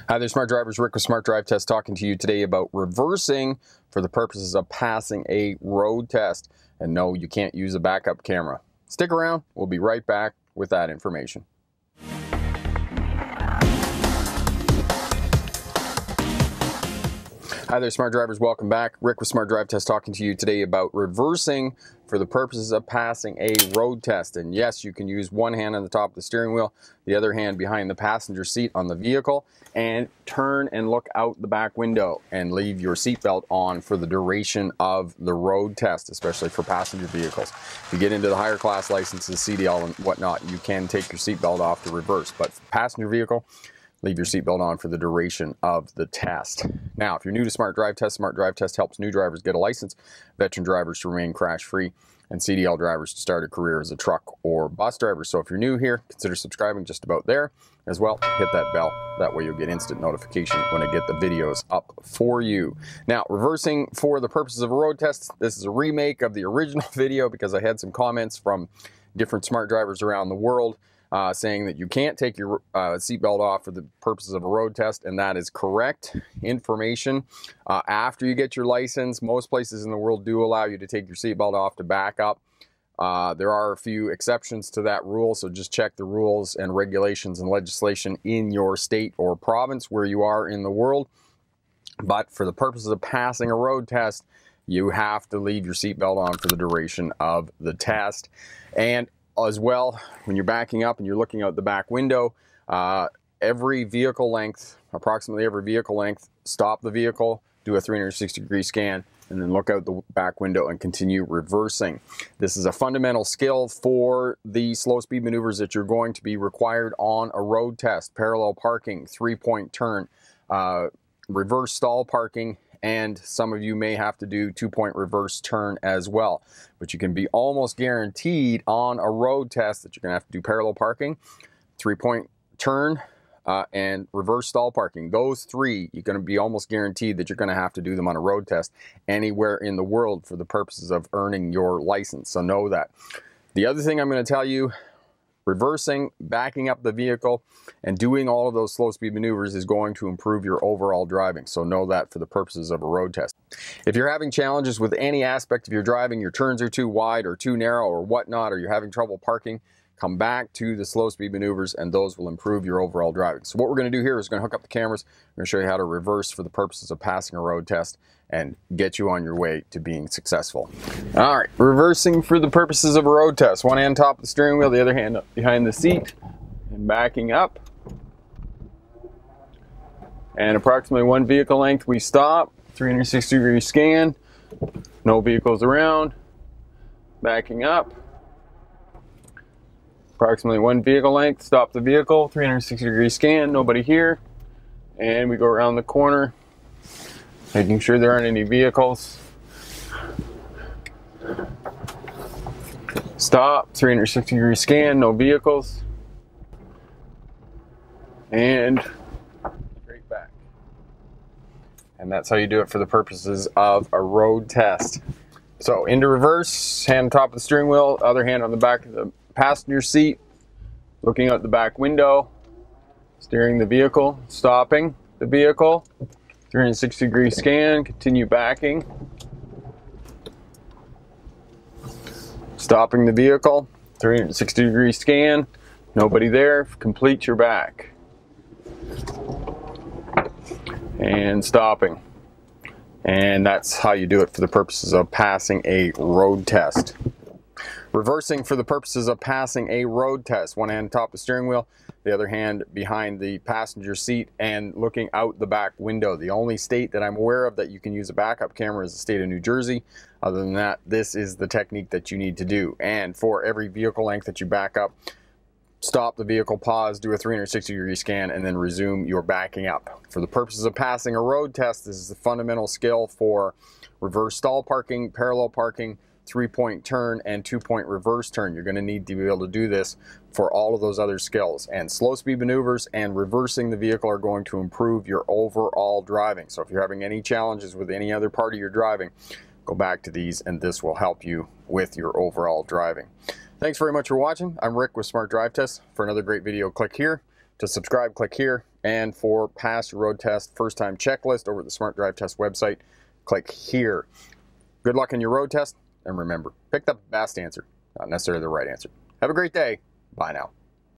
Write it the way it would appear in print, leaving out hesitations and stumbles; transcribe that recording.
Hi there, smart drivers. Rick with Smart Drive Test talking to you today about reversing for the purposes of passing a road test. And no, you can't use a backup camera. Stick around. We'll be right back with that information. Hi there, smart drivers. Welcome back. Rick with Smart Drive Test talking to you today about reversing for the purposes of passing a road test. And yes, you can use one hand on the top of the steering wheel, the other hand behind the passenger seat on the vehicle, and turn and look out the back window and leave your seatbelt on for the duration of the road test, especially for passenger vehicles. If you get into the higher class licenses, CDL and whatnot, you can take your seatbelt off to reverse. But for passenger vehicle, leave your seatbelt on for the duration of the test. Now, if you're new to Smart Drive Test helps new drivers get a license, veteran drivers to remain crash-free, and CDL drivers to start a career as a truck or bus driver. So if you're new here, consider subscribing just about there. As well, hit that bell. That way you'll get instant notification when I get the videos up for you. Now, reversing for the purposes of a road test, this is a remake of the original video because I had some comments from different smart drivers around the world saying that you can't take your seatbelt off for the purposes of a road test, and that is correct information. After you get your license, most places in the world do allow you to take your seatbelt off to back up. There are a few exceptions to that rule, so just check the rules and regulations and legislation in your state or province where you are in the world. But for the purposes of passing a road test, you have to leave your seatbelt on for the duration of the test. And as well, when you're backing up and you're looking out the back window, every vehicle length, approximately every vehicle length, stop the vehicle, do a 360-degree scan, and then look out the back window and continue reversing. This is a fundamental skill for the slow speed maneuvers that you're going to be required on a road test: parallel parking, three-point turn, reverse stall parking, and some of you may have to do two-point reverse turn as well. But you can be almost guaranteed on a road test that you're going to have to do parallel parking, three-point turn, and reverse stall parking. Those three, you're going to be almost guaranteed that you're going to have to do them on a road test anywhere in the world for the purposes of earning your license. So know that. The other thing I'm going to tell you, reversing, backing up the vehicle, and doing all of those slow speed maneuvers is going to improve your overall driving. So know that for the purposes of a road test. If you're having challenges with any aspect of your driving, your turns are too wide or too narrow or whatnot, or you're having trouble parking, come back to the slow speed maneuvers and those will improve your overall driving. So what we're going to do here is going to hook up the cameras. We're going to show you how to reverse for the purposes of passing a road test and get you on your way to being successful. All right, reversing for the purposes of a road test. One hand top of the steering wheel, the other hand behind the seat, and backing up. And approximately one vehicle length, we stop, 360-degree scan, no vehicles around, backing up. Approximately one vehicle length, stop the vehicle, 360-degree scan, nobody here. And we go around the corner, making sure there aren't any vehicles. Stop, 360-degree scan, no vehicles. And straight back. And that's how you do it for the purposes of a road test. So into reverse, hand on top of the steering wheel, other hand on the back of the passenger seat, looking out the back window, steering the vehicle, stopping the vehicle, 360-degree scan, continue backing, stopping the vehicle, 360-degree scan, nobody there, complete your back, and stopping. And that's how you do it for the purposes of passing a road test. Reversing for the purposes of passing a road test. One hand on top of the steering wheel, the other hand behind the passenger seat and looking out the back window. The only state that I'm aware of that you can use a backup camera is the state of New Jersey. Other than that, this is the technique that you need to do. And for every vehicle length that you back up, stop the vehicle, pause, do a 360-degree scan, and then resume your backing up. For the purposes of passing a road test, this is the fundamental skill for reverse stall parking, parallel parking, three-point turn, and two-point reverse turn. You're going to need to be able to do this for all of those other skills. And slow speed maneuvers and reversing the vehicle are going to improve your overall driving. So if you're having any challenges with any other part of your driving, go back to these and this will help you with your overall driving. Thanks very much for watching. I'm Rick with Smart Drive Test. For another great video, click here. To subscribe, click here. And for pass your road test first time checklist over at the Smart Drive Test website, click here. Good luck in your road test, and remember, pick the best answer, not necessarily the right answer. Have a great day. Bye now.